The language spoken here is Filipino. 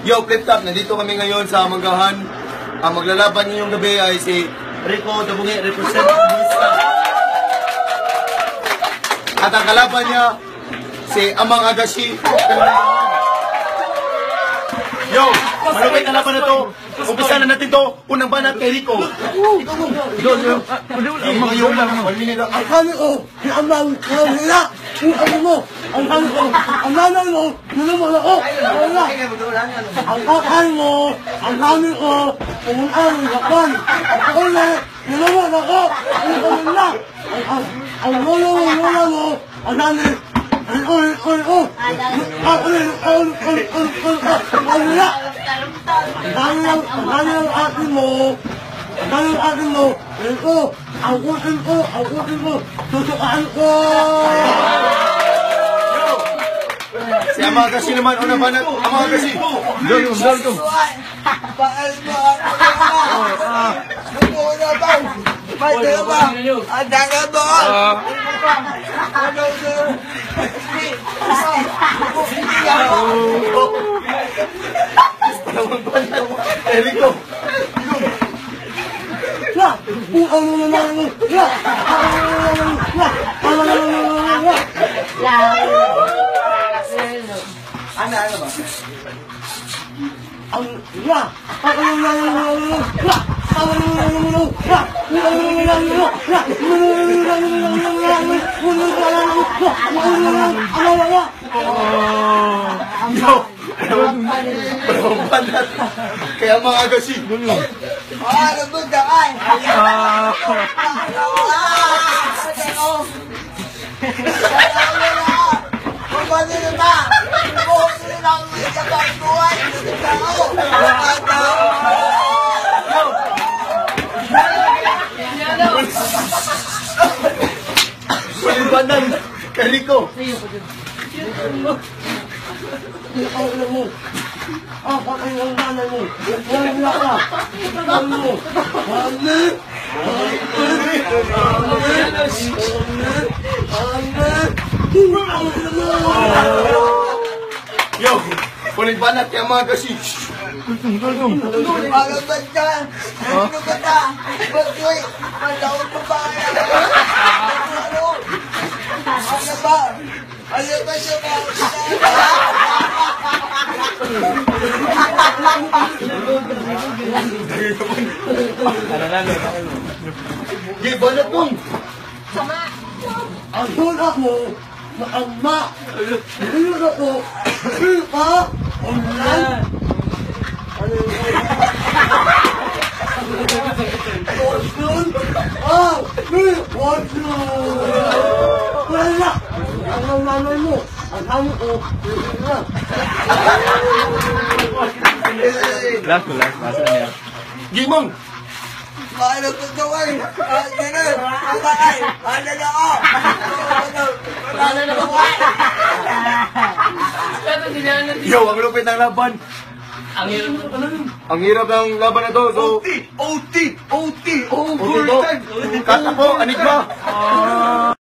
Yo, Flip Top, nandito kami ngayon sa Manggahan. Ang maglalaban ngayong gabi ay si Rico Dabungi, represent Buista. At ang kalaban niya, si Amang Agashi. Yo, malupit na laban na to. Umpisa na natin to. Unang banat kay Rico. Ang kami ko, si Amang Agashi. Ang kami mo, ang kami ko, ang nanay mo, nilumon ako. Ang kakay mo, ang kami ko, pumuntaan ng Japan. Ako na, nilumon ako. Nilumon na. Ang lolo mo, ang nanay, si Amang Agashi naman, unang banat. Amang Agashi. Go. Paal mo ako. May dalawa. Ang dalawa doon. Rico. Ano ba? Banat. Kaya Amang Agashi. Balibanan kay Rico. Yo, kulit banat kay Amang Agashi. Malaban ka! Ano ka na? Bagay! Malawag pa ba? Ano ba? Ano ba siya ba? Di banat mong. Ang tula mo na ama! Ano ako? Ano ka? Online? Wala! Ang nanay mo, ang kami ko, Last. Masa niya? Gimong. ano ko gawin? Ganun! Ang bakay! Ano na ako? Ano na ako? Yo, ang lupit ng laban. Ang hirap ng laban na to. So, OT! Kata po, anigma.